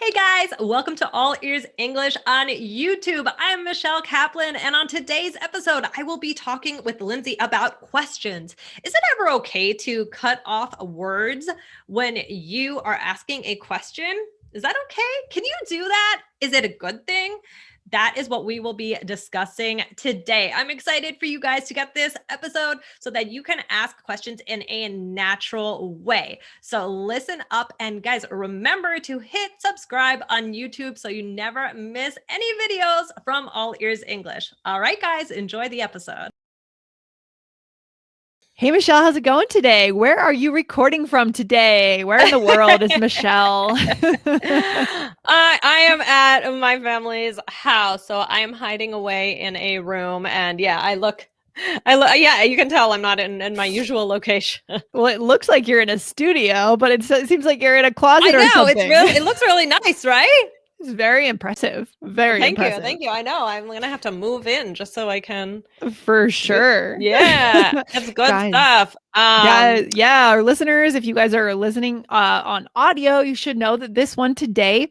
Hey guys, welcome to All Ears English on YouTube. I'm Michelle Kaplan, and on today's episode, I will be talking with Lindsay about questions. Is it ever okay to cut off words when you are asking a question? Is that okay? Can you do that? Is it a good thing? That is what we will be discussing today. I'm excited for you guys to get this episode so that you can ask questions in a natural way. So listen up, and guys, remember to hit subscribe on YouTube so you never miss any videos from All Ears English. All right, guys, enjoy the episode. Hey, Michelle, how's it going today? Where are you recording from today? Where in the world is Michelle? I am at my family's house, so I am hiding away in a room, and yeah, yeah, you can tell I'm not in my usual location. Well, it looks like you're in a studio, but it seems like you're in a closet or something. It looks really nice, right? It's very impressive. Very impressive. Thank you. I know. I'm going to have to move in just so I can. For sure. Yeah. That's good stuff. Yeah. Our listeners, if you guys are listening on audio, you should know that this one today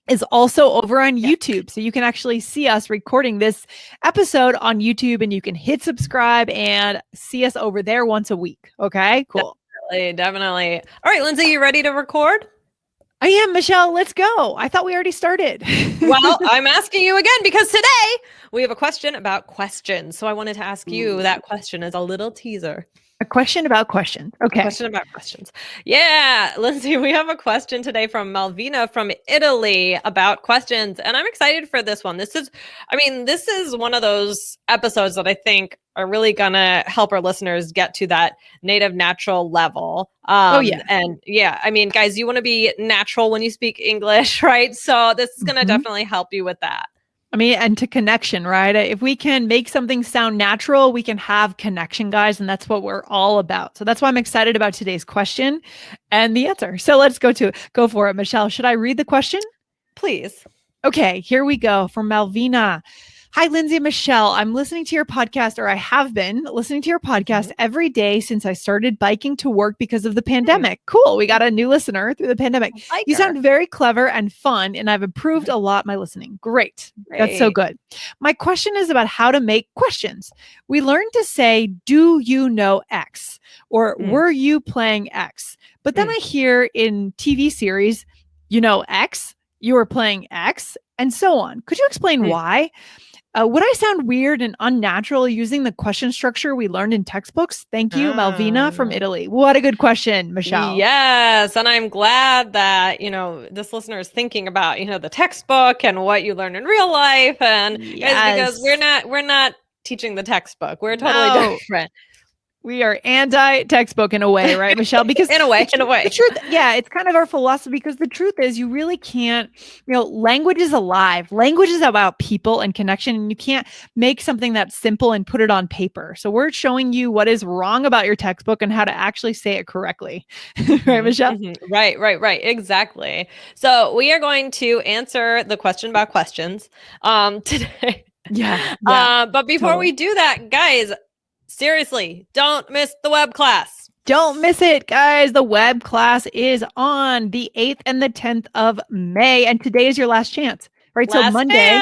is also over on YouTube. So you can actually see us recording this episode on YouTube, and you can hit subscribe and see us over there once a week. Okay, cool. Definitely. All right, Lindsay, you ready to record? I am, Michelle. Let's go. I thought we already started. Well, I'm asking you again because today we have a question about questions. So I wanted to ask you that question as a little teaser. A question about questions. Okay. A question about questions. Yeah, Lindsay, we have a question today from Malvina from Italy about questions. And I'm excited for this one. This is one of those episodes that I think are really going to help our listeners get to that native natural level. And yeah, I mean, guys, you want to be natural when you speak English, right? So this is going to definitely help you with that. I mean, and to connection, right? If we can make something sound natural, we can have connection, guys. And that's what we're all about. So that's why I'm excited about today's question and the answer. So let's go for it. Michelle, should I read the question? Please. Okay, here we go from Malvina. Hi, Lindsay and Michelle. I'm listening to your podcast, or I have been listening to your podcast every day since I started biking to work because of the pandemic. Cool. We got a new listener through the pandemic. You sound very clever and fun, and I've improved a lot my listening. Great. That's so good. My question is about how to make questions. We learned to say, do you know X? Or were you playing X? But then I hear in TV series, you know X, you were playing X, and so on. Could you explain why? Would I sound weird and unnatural using the question structure we learned in textbooks? Thank you, Malvina from Italy. What a good question, Michelle. Yes. And I'm glad that, this listener is thinking about, the textbook and what you learn in real life. And because we're not teaching the textbook. We're totally different. We are anti-textbook in a way, right, Michelle? Because in a way. The truth, yeah, it's kind of our philosophy, because the truth is you really can't, language is alive. Language is about people and connection, and you can't make something that's simple and put it on paper. So we're showing you what is wrong about your textbook and how to actually say it correctly. Right, Michelle? Right. Exactly. So we are going to answer the question about questions today. Yeah. But before we do that, guys, seriously, don't miss the web class. Don't miss it, guys. The web class is on the 8th and the 10th of May. And today is your last chance, right? So Monday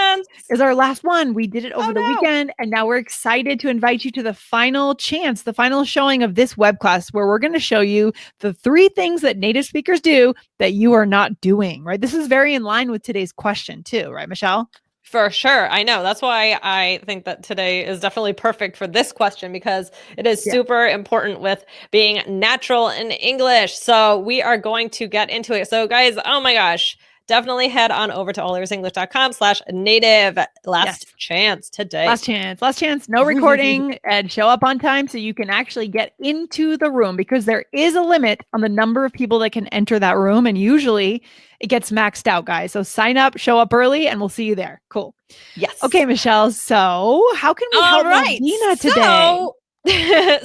is our last one. We did it over the weekend. And now we're excited to invite you to the final chance, the final showing of this web class, where we're going to show you the 3 things that native speakers do that you are not doing, right? This is very in line with today's question too, right, Michelle? For sure. I know. That's why I think that today is definitely perfect for this question, because it is super important with being natural in English. So we are going to get into it. So guys, oh my gosh, definitely head on over to allearsenglish.com/native. Last chance today. Last chance. No recording, and show up on time so you can actually get into the room, because there is a limit on the number of people that can enter that room. And usually it gets maxed out, guys. So sign up, show up early, and we'll see you there. Cool. Yes. Okay, Michelle. So how can we help Malvina today?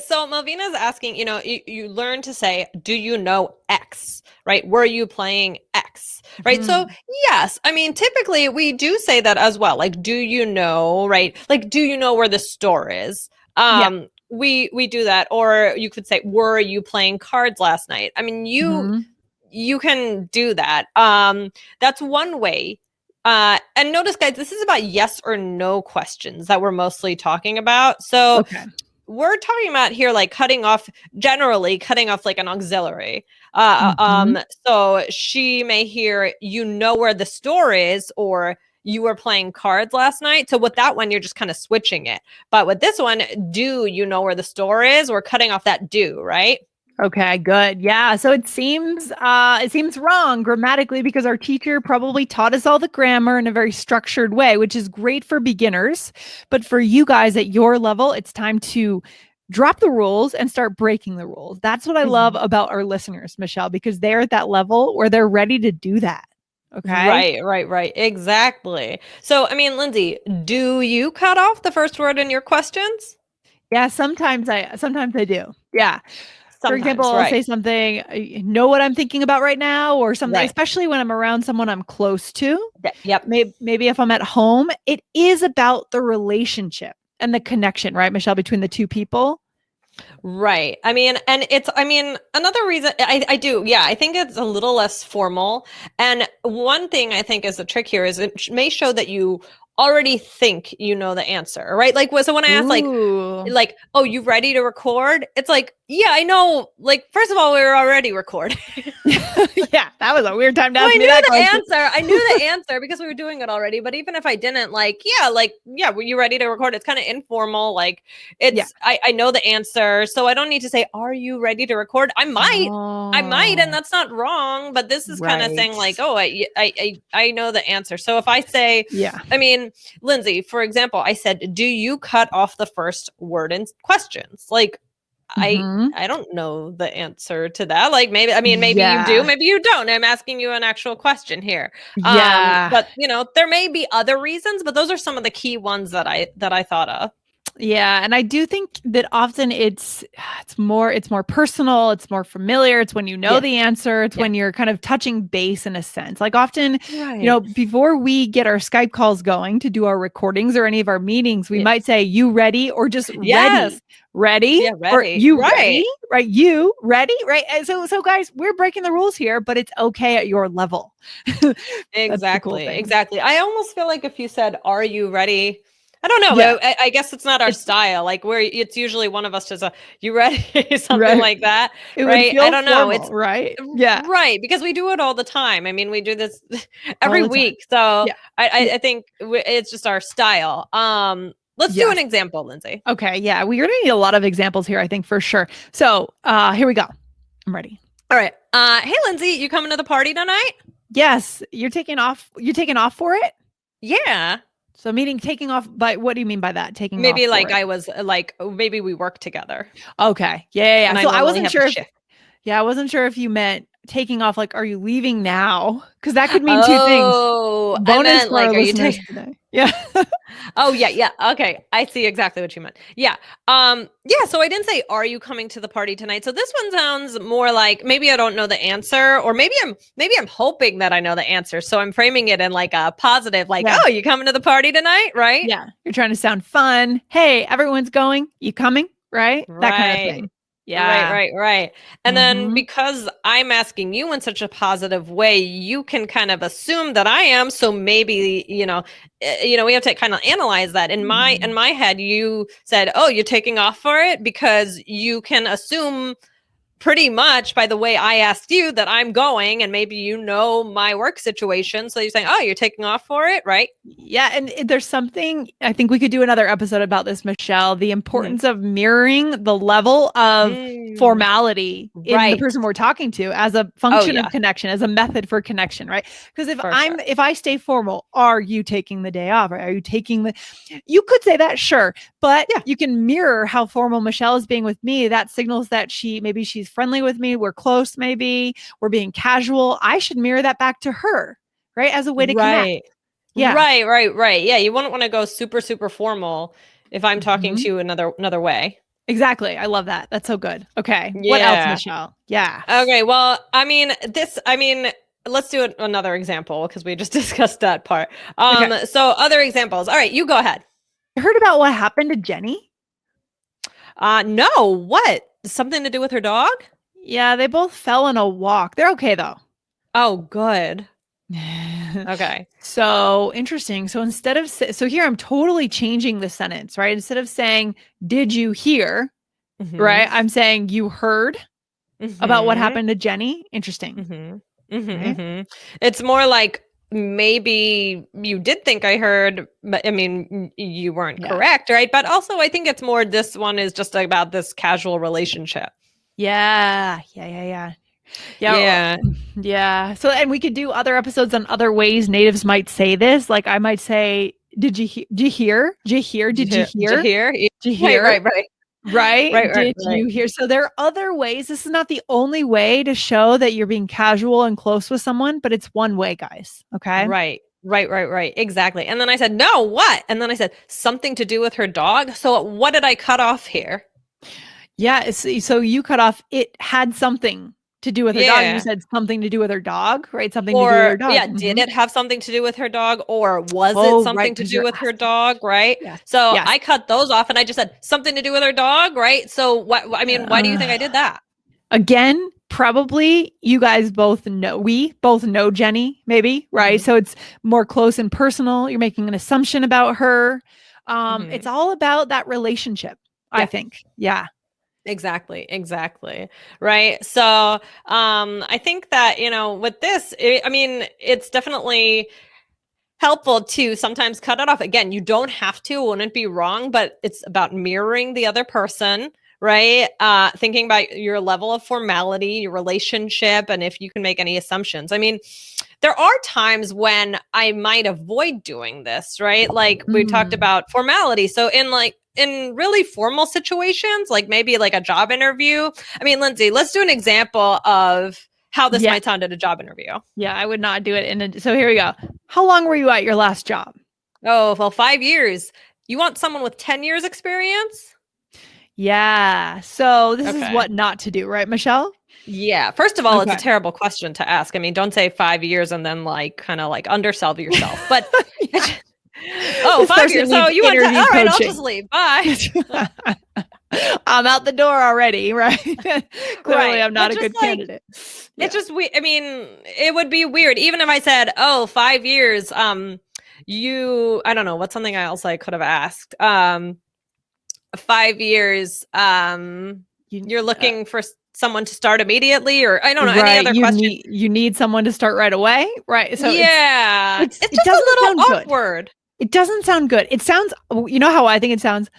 So Malvina's asking, you learn to say, do you know X, right? Were you playing X, right? So yes, I mean, typically we do say that as well. Like, do you know, right? Like, do you know where the store is? We do that. Or you could say, were you playing cards last night? I mean, you can do that. That's one way. And notice, guys, this is about yes or no questions that we're mostly talking about. So Okay. we're talking about here, like generally cutting off like an auxiliary. Mhm. So she may hear, you know where the store is, or you were playing cards last night. So with that one, you're just kind of switching it. But with this one, do you know where the store is? We're cutting off that do, right? Okay, good. Yeah. So it seems wrong grammatically because our teacher probably taught us all the grammar in a very structured way, which is great for beginners. But for you guys at your level, it's time to drop the rules and start breaking the rules. That's what I love Mhm. about our listeners, Michelle, because they're at that level where they're ready to do that. Okay. Right. Exactly. So, I mean, Lindsay, do you cut off the first word in your questions? Yeah, sometimes I do. Yeah. For example, Sometimes, I'll right. say something, you know what I'm thinking about right now, or something, Right. especially when I'm around someone I'm close to. Yep. Maybe if I'm at home, it is about the relationship and the connection, right, Michelle, between the two people. Right. I mean, another reason I do, yeah, I think it's a little less formal. And one thing I think is the trick here is it may show that you already think you know the answer, right? Like, so when I ask, Ooh. oh, you ready to record? It's like, yeah, I know. Like, first of all, we were already recording. Yeah, that was a weird time to So ask I me knew that the question. answer. I knew the answer because we were doing it already. But even if I didn't, yeah, were you ready to record? It's kind of informal. Like Yeah. I know the answer. So I don't need to say, are you ready to record? I might, and Oh, that's not wrong. But this is kind of right. saying like, oh, I know the answer. So if I say, Yeah. I mean, Lindsay, for example, I said, do you cut off the first word in questions? Like, Hmm. I don't know the answer to that. Like maybe I mean maybe you do, Yeah. maybe you don't. I'm asking you an actual question here. Yeah. But there may be other reasons, but those are some of the key ones that I thought of. Yeah, and I do think that often it's more personal, it's more familiar, it's when you know Yeah. the answer, it's Yeah. when you're kind of touching base in a sense. Like often, Right. before we get our Skype calls going to do our recordings or any of our meetings, we Yeah. might say you ready or just Yes. ready. Ready? Yeah, Or ready. you ready? Right. Right? You ready? Right? And so guys, we're breaking the rules here, but it's okay at your level. That's the cool Exactly. thing. Exactly. I almost feel like if you said, "Are you ready?" I don't know. Yeah. I guess it's not our It's style. Like where it's usually one of us says, "You ready?" Something right. like that, It would right? I feel don't know. It's formal, right? Yeah. right because we do it all the time. I mean, we do this All every the time. week. So Yeah. I, Yeah. I, I think it's just our style. Let's do an Yes. example, Lindsay. Okay. Yeah. We're going to need a lot of examples here, I think, for sure. So here we go. I'm ready. All right. Hey, Lindsay, you coming to the party tonight? Yes. You're taking off. You're taking off for it. Yeah. So meaning taking off by what do you mean by that? Taking off Maybe for like it. I was like, maybe we work together Okay. Yeah. and I So I normally wasn't have a sure if shift. yeah, I wasn't sure if you meant taking off like are you leaving now? Because that could mean two things. Oh, I Bonus meant for our like, are you listeners taking? today. Yeah. Oh, yeah. Okay, I see exactly what you meant. Yeah. Yeah. So I didn't say, "Are you coming to the party tonight?" So this one sounds more like maybe I don't know the answer, or maybe I'm hoping that I know the answer. So I'm framing it in like a positive, like, Yeah. "Oh, you coming to the party tonight?" Right? Yeah. You're trying to sound fun. Hey, everyone's going. You coming? Right? That kind of Right. thing. Yeah. Right. And then Mm-hmm. because I'm asking you in such a positive way, you can kind of assume that I am. So maybe, we have to kind of analyze that. In my head, you said, "Oh, you're taking off for it," because you can assume pretty much by the way I asked you that I'm going, and maybe my work situation. So you're saying, "Oh, you're taking off for it," right? Yeah, and there's something I think we could do another episode about this, Michelle. The Mhm. importance of mirroring the level of Mm, formality in the right. person we're talking to as a Oh, function of yeah, connection, as a method for connection, right? Because for sure. if I stay formal, are you taking the day off? Right? Are you taking the you could say that, sure, but Yeah. you can mirror how formal Michelle is being with me. That signals that maybe she's friendly with me, we're close, maybe, we're being casual. I should mirror that back to her, right? As a way to connect. Right. Yeah. Right. Yeah, you wouldn't want to go super, super formal if I'm talking to Mhm. you another way. Exactly. I love that. That's so good. Okay. What else, Yeah. Michelle? Yeah. Okay. Well, let's do another example because we just discussed that part. Okay. So other examples. All right, you go ahead. I heard about what happened to Jenny. No, what? Something to do with her dog? Yeah, they both fell on a walk. They're okay though. Oh, good. Okay. So interesting. So instead of so here I'm totally changing the sentence, right? Instead of saying, "Did you hear?" Mm-hmm. Right? I'm saying you heard about what Mm-hmm. happened to Jenny. Interesting. Mm-hmm. Mm-hmm. Right? Mm-hmm. It's more like maybe you did think I heard, but I mean, you weren't Yeah. correct, right? But also, I think it's more this one is just about this casual relationship. Yeah. Yeah. Yeah. Yeah. Yeah. Yeah. Yeah. So, and we could do other episodes on other ways natives might say this. Like I might say, "Did you hear? Did you hear? Did you hear? Did Did you you hear? hear? Did you Right, hear?" right, right. Right? Right, right, Did right. you hear? So there are other ways. This is not the only way to show that you're being casual and close with someone, but it's one way, guys. Okay. Right. Right, right, right. Exactly. And then I said, "No, what?" And then I said, "Something to do with her dog." So what did I cut off here? Yeah. So you cut off, it had something to do with her dog. You Yeah. said something to do with her dog, right? Something to do with her Or dog. yeah, did it have something to do with her dog or was it Oh, right. something to Because do you're with her asking. dog, right? Yes. So Yes. I cut those off and I just said something to do with her dog, right? So what I mean, why do you think I did that? Again, probably you guys both know, we both know Jenny, maybe, right? Mhm. So it's more close and personal. You're making an assumption about her. It's Mhm. all about that relationship, I Yeah. think. Yeah. Exactly, exactly. Right. So, I think that, with this, I mean, it's definitely helpful to sometimes cut it off. Again, you don't have to, wouldn't be wrong, but it's about mirroring the other person, right? Thinking about your level of formality, your relationship, and if you can make any assumptions. I mean, there are times when I might avoid doing this, right? Like we talked Mm. about formality. So in really formal situations, like maybe like a job interview. I mean, Lindsay, let's do an example of how this Yeah. might sound at a job interview. Yeah. I would not do it. So here we go. How long were you at your last job? Oh, well, 5 years. You want someone with 10 years experience? Yeah. So this is Okay. what not to do, right, Michelle? Yeah. First of all, it's a Okay. terrible question to ask. I mean, don't say 5 years and then like kind of like undersell yourself. But Yeah. oh, This 5 years. person So needs you want to, interview all right, I'll coaching. just leave. Bye. I'm out the door already, right? Clearly, Right. I'm not But a just good like, candidate. it's Yeah. just we. I mean, it would be weird even if I said, "Oh, 5 years." I don't know what's something else I could have asked. 5 years. You, You're looking for someone to start immediately, or I don't know any right. other question. You need someone to start right away, right? So Yeah, it's it's it just a doesn't sound little good. awkward. It doesn't sound good. It sounds. You know how I think it sounds.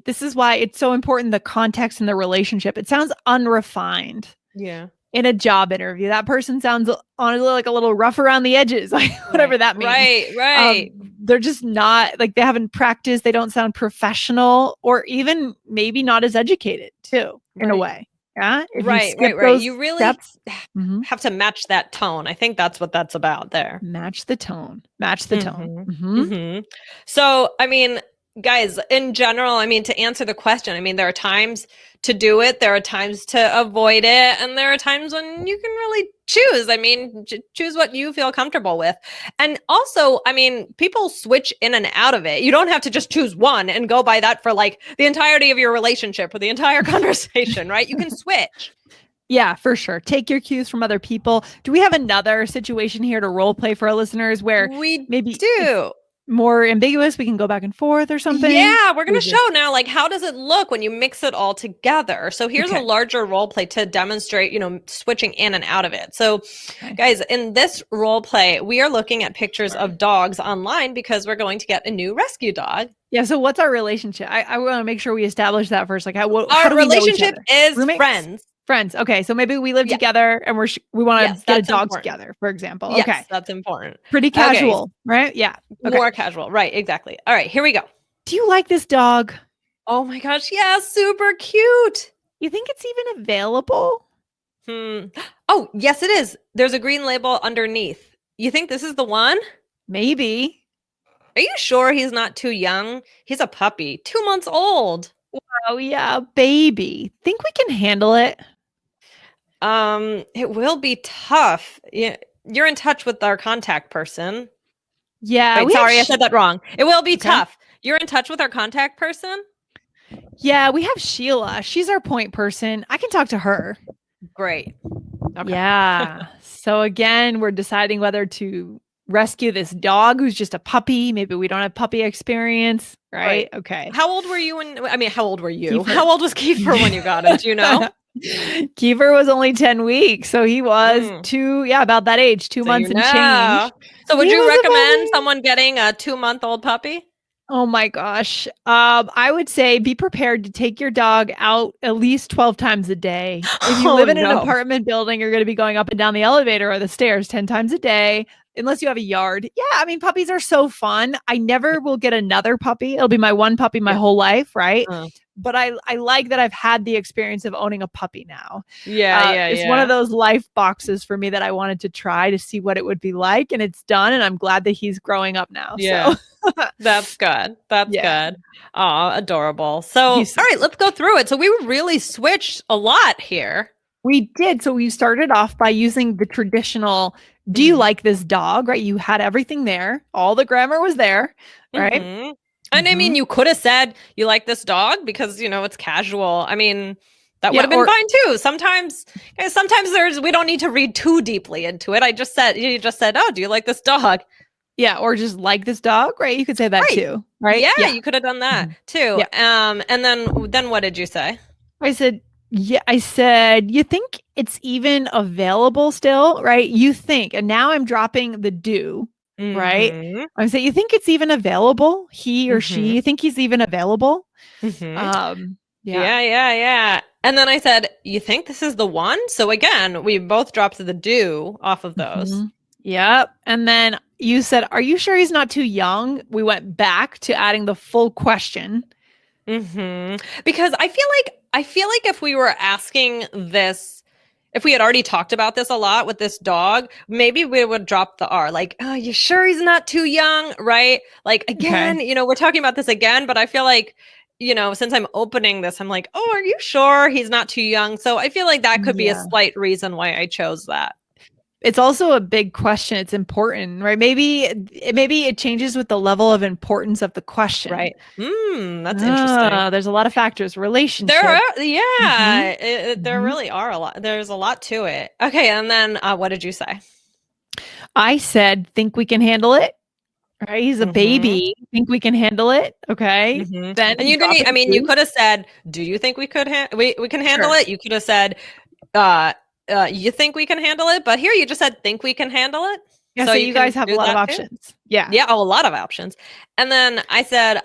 This is why it's so important, the context and the relationship. It sounds unrefined Yeah. in a job interview. That person sounds honestly like a little rough around the edges, like whatever Right. that means. Right. Right. They're just not like, they haven't practiced. They don't sound professional, or even maybe not as educated too, in a Right. way. Yeah. If you Right. skip Right. Right. those You really steps, mhm, have to match that tone. I think that's what that's about there. match the tone. Match the tone. Mhm. Hmm. Mhm. So, I mean, guys, in general, I mean, to answer the question, I mean, there are times to do it, there are times to avoid it, and there are times when you can really choose. I mean, choose what you feel comfortable with. And also, I mean, people switch in and out of it. You don't have to just choose one and go by that for like the entirety of your relationship or the entire conversation, right? You can switch. Yeah, for sure. Take your cues from other people. Do we have another situation here to role play for our listeners where We maybe it's do. more ambiguous? We can go back and forth or something. Yeah, we're Or going to just show now, like, how does it look when you mix it all together? So here's a okay. larger role play to demonstrate, switching in and out of it. So, Okay. guys, in this role play, we are looking at pictures of dogs online because we're going to get a new rescue dog. Yeah. So what's our relationship? I want to make sure we establish that first. Like how Our do we know each relationship other? is Roommates? friends. Friends. Okay. So maybe we live Yeah. together and we want to Yes, get a that's dog important. together, for example. Yes, Okay. that's important. Pretty Okay, casual, right? Yeah. Okay. more casual. Right, exactly. All right, here we go. Do you like this dog? Oh my gosh, yeah, super cute. You think it's even available? Oh, yes, it is. There's a green label underneath. You think this is the one? Maybe. Are you sure he's not too young? He's a puppy, 2 months old. Oh yeah, baby. Think we can handle it? It will be tough. Yeah, you're in touch with our contact person. Yeah, Wait, sorry, I said that wrong. It will be Okay. tough. You're in touch with our contact person? Yeah, we have Sheila. She's our point person. I can talk to her. Great. Okay. Yeah. So again, we're deciding whether to rescue this dog who's just a puppy. Maybe we don't have puppy experience, right? Okay. How old were you how old were you? Kiefer. How old was Kiefer when you got him? Do you know? Kiefer was only 10 weeks. So he was about that age, 2 months and change. So would He you was a recommend puppy. someone getting a 2-month-old puppy? Oh my gosh. I would say be prepared to take your dog out at least 12 times a day. If you live in an apartment building, you're going to be going up and down the elevator or the stairs 10 times a day, unless you have a yard. Yeah, I mean, puppies are so fun. I never will get another puppy. It'll be my one puppy my whole life, right? But I like that I've had the experience of owning a puppy now. It's one of those life boxes for me that I wanted to try to see what it would be like, and it's done, and I'm glad that he's growing up now. Yeah. So That's good. That's good. Oh, adorable. So, all right, let's go through it. So we really switched a lot here. We did. So we started off by using the traditional, do you like this dog? Right? You had everything there. All the grammar was there, right? And I mean, you could have said you like this dog because, it's casual. I mean, that would have been fine too. Sometimes we don't need to read too deeply into it. You just said, oh, do you like this dog? Yeah, or just like this dog, right? You could say that too, right? Yeah, you could have done that too. Yeah. And then what did you say? I said, you think it's even available still, right? You think, and now I'm dropping the do, right? I'm saying, you think it's even available? He or she, you think he's even available? Yeah. And then I said, you think this is the one? So again, we both dropped the do off of those. Yep. And then you said, are you sure he's not too young? We went back to adding the full question. Because I feel like if we were asking this, if we had already talked about this a lot with this dog, maybe we would drop the R. Like, oh, you sure he's not too young? Right? Like, again, we're talking about this again, but I feel like, since I'm opening this, I'm like, oh, are you sure he's not too young? So I feel like that could be a slight reason why I chose that. It's also a big question. It's important, right? Maybe it changes with the level of importance of the question. Right. That's interesting. There's a lot of factors. Relationship. There really are a lot. There's a lot to it. Okay. And then what did you say? I said, think we can handle it. Right. He's a baby. Think we can handle it. Okay. Then and you didn't, you could have said, do you think we could we can handle it? You could have said, you think we can handle it, but here you just said think we can handle it. Yeah, so you guys have a lot of options. Yeah, a lot of options. And then I said,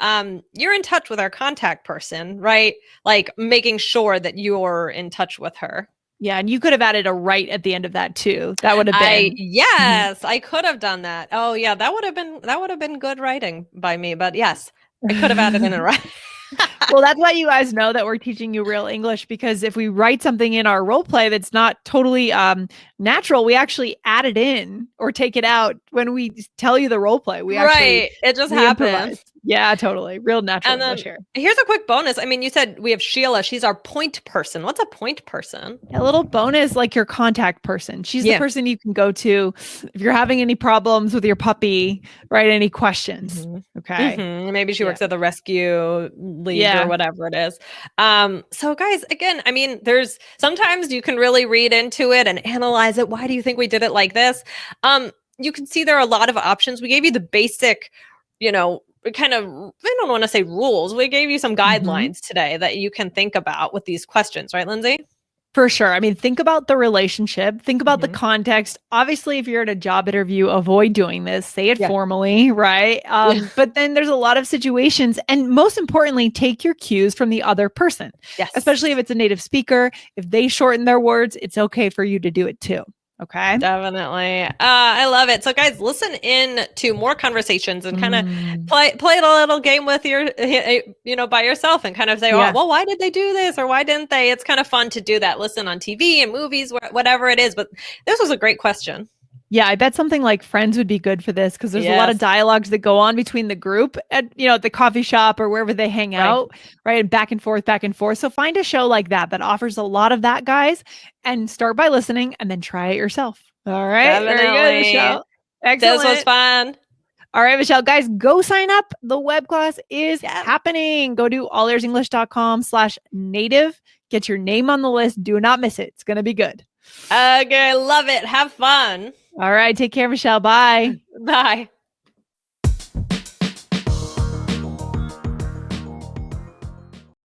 you're in touch with our contact person, right? Like making sure that you're in touch with her. Yeah, and you could have added a right at the end of that too. That would have been I could have done that. Oh yeah, that would have been good writing by me. But yes, I could have added in a right. Well, that's why you guys know that we're teaching you real English, because if we write something in our role play that's not totally natural, we actually add it in or take it out when we tell you the role play. It just happens. Yeah, totally. Real natural English here. Here's a quick bonus. You said we have Sheila. She's our point person. What's a point person? A little bonus, like your contact person. She's the person you can go to if you're having any problems with your puppy, right? Any questions. Okay. Maybe she works at the rescue league or whatever it is. So guys, again, there's sometimes you can really read into it and analyze it. Why do you think we did it like this? You can see there are a lot of options. We gave you the basic, kind of, I don't want to say rules. We gave you some guidelines today that you can think about with these questions, right, Lindsay? For sure. Think about the relationship, think about the context. Obviously, if you're at a job interview, avoid doing this, say it formally, right? But then there's a lot of situations, and most importantly, take your cues from the other person, especially if it's a native speaker. If they shorten their words, it's okay for you to do it too. Okay. Definitely. I love it. So guys, listen in to more conversations and kind of play a little game with your, by yourself and kind of say, oh, well, why did they do this? Or why didn't they? It's kind of fun to do that. Listen on TV and movies, whatever it is. But this was a great question. Yeah, I bet something like Friends would be good for this, because there's a lot of dialogues that go on between the group at, at the coffee shop or wherever they hang out, right? And back and forth, back and forth. So find a show like that offers a lot of that, guys, and start by listening and then try it yourself. All right. Definitely. Very good, Michelle. Excellent. This was fun. All right, Michelle, guys, go sign up. The web class is happening. Go to allearsenglish.com/native. Get your name on the list. Do not miss it. It's going to be good. Okay, love it. Have fun. All right. Take care, Michelle. Bye. Bye.